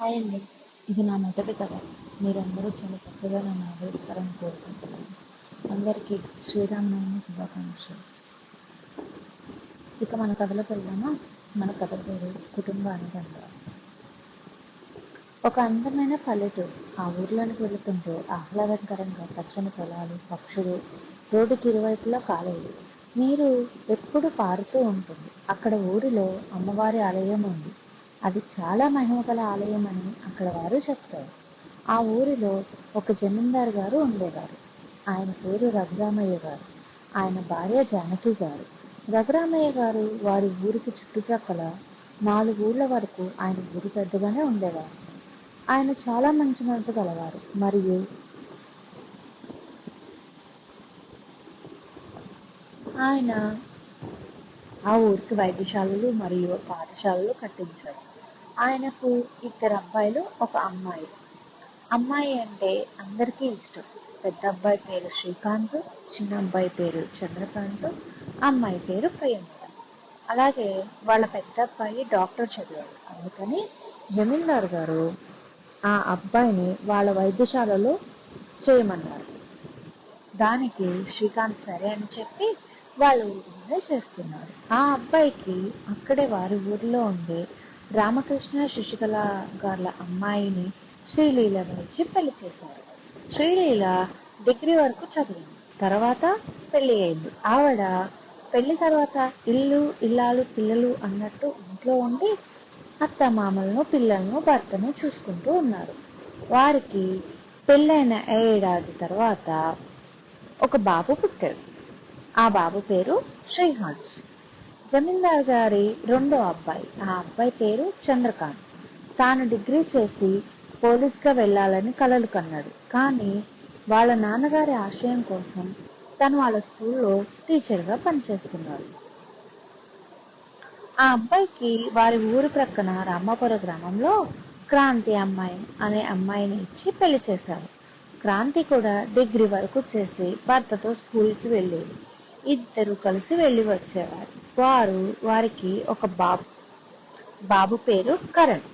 Hi అండి. ఇది నా మొదటి కథ. మీరందరూ చాలా చక్కగా నన్ను ఆదరిస్తారని కోరుకుంటున్నాను. అందరికీ శ్రీరామనవమి శుభాకాంక్షలు. ఇక మన కథలోకి వెళ్దామా? మన కథ పేరు కుటుంబ అనుబంధాలు. ఒక అందమైన పల్లెటూరు. ఆ ఊర్లోనికి వెళుతుంటే ఆహ్లాదకరంగా పచ్చని పొలాలు, పక్షులు, రోడ్డుకి ఇరువైపులా కాలువలు, నీరు ఎప్పుడు పారుతూ ఉంటుంది. అక్కడ ఊరిలో అమ్మవారి ఆలయం ఉంది. అది చాలా మహిమగల ఆలయం అని అక్కడ వారు చెప్తారు. ఆ ఊరిలో ఒక జమీందారు గారు ఉండేవారు. ఆయన పేరు రఘురామయ్య గారు. ఆయన భార్య జానకి గారు. రఘురామయ్య గారు వారి ఊరికి చుట్టుప్రక్కల 4 ఊళ్ళ వరకు ఆయన ఊరు పెద్దగానే ఉండేవారు. ఆయన చాలా మంచి మనసు గలవారు మరియు ఆయన ఆ ఊరికి వైద్యశాలలు మరియు పాఠశాలలు కట్టించారు. ఆయనకు 2 అబ్బాయిలు, ఒక అమ్మాయి. అమ్మాయి అంటే అందరికీ ఇష్టం. పెద్ద అబ్బాయి పేరు శ్రీకాంత్, చిన్న అబ్బాయి పేరు చంద్రకాంత్, అమ్మాయి పేరు ప్రియంక. అలాగే వాళ్ళ పెద్ద అబ్బాయి డాక్టర్ చదివాడు. అందుకని జమీందారు గారు ఆ అబ్బాయిని వాళ్ళ వైద్యశాలలో చేయమన్నారు. దానికి శ్రీకాంత్ సరే అని చెప్పి వాళ్ళ ఊరిలోనే చేస్తున్నారు. ఆ అబ్బాయికి అక్కడే వారి ఊరిలో ఉండే రామకృష్ణ శశికళ గార్ల అమ్మాయిని శ్రీలీలను ఇచ్చి పెళ్లి చేశారు. శ్రీలీల డిగ్రీ వరకు చదివింది. తర్వాత పెళ్లి అయింది. ఆవిడ పెళ్లి తర్వాత ఇల్లు, ఇల్లాలు, పిల్లలు అన్నట్టు ఇంట్లో ఉండి అత్తమామలను, పిల్లలను, భర్తను చూసుకుంటూ ఉన్నారు. వారికి పెళ్ళైన ఏడాది తర్వాత ఒక బాబు పుట్టాడు. ఆ బాబు పేరు శ్రీహాన్స్. జమీందార్ గారి రెండో అబ్బాయి. ఆ అబ్బాయి పేరు చంద్రకాంత్. తాను డిగ్రీ చేసి పోలీస్గా వెళ్ళాలని కలలు కన్నాడు. కానీ వాళ్ళ నాన్నగారి ఆశయం కోసం తను వాళ్ళ స్కూల్లో టీచర్గా పనిచేస్తున్నాడు. ఆ అబ్బాయికి వారి ఊరి ప్రక్కన రామాపుర గ్రామంలో క్రాంతి అమ్మాయి అనే అమ్మాయిని ఇచ్చి పెళ్లి చేశారు. క్రాంతి కూడా డిగ్రీ వరకు చేసి భర్తతో స్కూల్కి వెళ్ళేది. ఇద్దరు కలిసి వెళ్ళి వచ్చేవారు. వారికి ఒక బాబు పేరు కరణ్.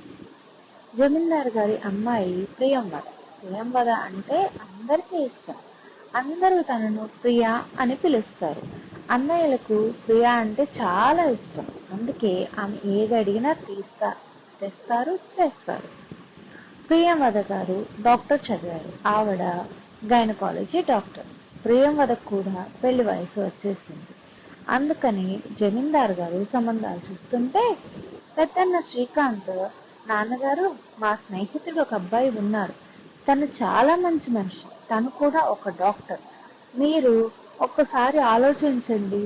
జమీందార్ గారి అమ్మాయి ప్రియంవద. ప్రియంవద అంటే అందరికీ ఇష్టం. అందరూ తనను ప్రియా అని పిలుస్తారు. అన్నయ్యలకు ప్రియా అంటే చాలా ఇష్టం. అందుకే ఆమె ఏది అడిగినా తెస్తారు, చేస్తారు. ప్రియంవద గారు డాక్టర్ చదివారు. ఆవిడ గైనకాలజీ డాక్టర్. ప్రియంవద కూడా పెళ్లి వయసు వచ్చేసింది. అందుకని జమీందార్ గారు సంబంధాలు చూస్తుంటే పెద్దన్న శ్రీకాంత్, నాన్నగారు, మా స్నేహితుడు ఒక అబ్బాయి ఉన్నారు. తను చాలా మంచి మనిషి. తను కూడా ఒక డాక్టర్. మీరు ఒక్కసారి ఆలోచించండి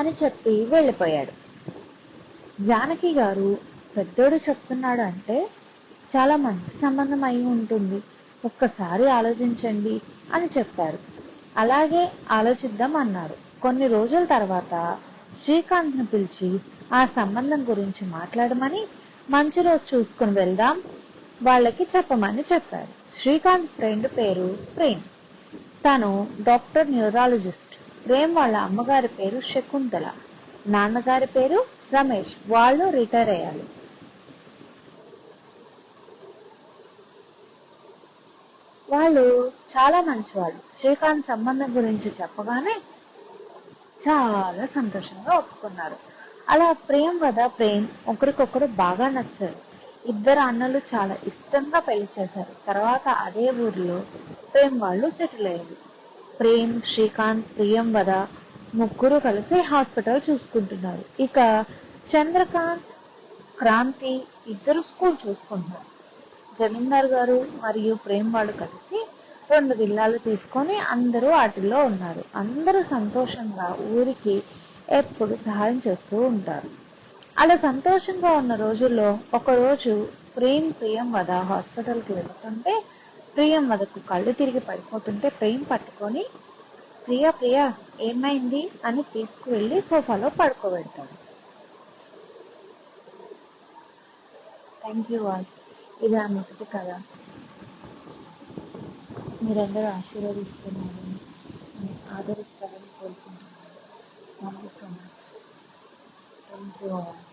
అని చెప్పి వెళ్ళిపోయాడు. జానకి గారు, పెద్దోడు చెప్తున్నాడు అంటే చాలా మంచి సంబంధం అయి ఉంటుంది, ఒక్కసారి ఆలోచించండి అని చెప్పారు. అలాగే ఆలోచిద్దాం అన్నారు. కొన్ని రోజుల తర్వాత శ్రీకాంత్ను పిలిచి ఆ సంబంధం గురించి మాట్లాడమని, మంచి రోజు చూసుకుని వెళ్దాం వాళ్ళకి చెప్పమని చెప్పారు. శ్రీకాంత్ ఫ్రెండ్ పేరు ప్రేమ్. తను డాక్టర్ న్యూరాలజిస్ట్. ప్రేమ్ వాళ్ళ అమ్మగారి పేరు శకుంతల, నాన్నగారి పేరు రమేష్. వాళ్ళు రిటైర్ అయ్యారు. వాళ్ళు చాలా మంచివాళ్ళు. శ్రీకాంత్ సంబంధం గురించి చెప్పగానే చాలా సంతోషంగా ఒప్పుకున్నారు. అలా ప్రేమ్ ఒకరికొకరు బాగా నచ్చారు. ఇద్దరు అన్నలు చాలా ఇష్టంగా పెళ్లి చేశారు. తర్వాత అదే ఊరిలో ప్రేమ్ వాళ్ళు సెటిల్ అయ్యారు. ప్రేమ్, శ్రీకాంత్, ప్రియంవద ముగ్గురు కలిసి హాస్పిటల్ చూసుకుంటున్నారు. ఇక చంద్రకాంత్, క్రాంతి ఇద్దరు స్కూల్ చూసుకుంటున్నారు. జమీందార్ గారు మరియు ప్రేమ్ వాళ్ళు కలిసి 2 విల్లాలు తీసుకొని అందరూ వాటిల్లో ఉన్నారు. అందరూ సంతోషంగా ఊరికి ఎప్పుడు సహాయం చేస్తూ ఉంటారు. అలా సంతోషంగా ఉన్న రోజుల్లో ఒకరోజు ప్రియంవద హాస్పిటల్కి వెళుతుంటే ప్రియంవదకు కళ్ళు తిరిగి పడిపోతుంటే ప్రేమ్ పట్టుకొని ప్రియా ఏమైంది అని తీసుకువెళ్ళి సోఫాలో పడుకోబెడతాడు. Thank you all. ఇది నా మొదటి కథ. మీరందరూ ఆశీర్వదిస్తున్నారని, ఆదరిస్తారని కోరుకుంటున్నాను. Thank you so much. Thank you all.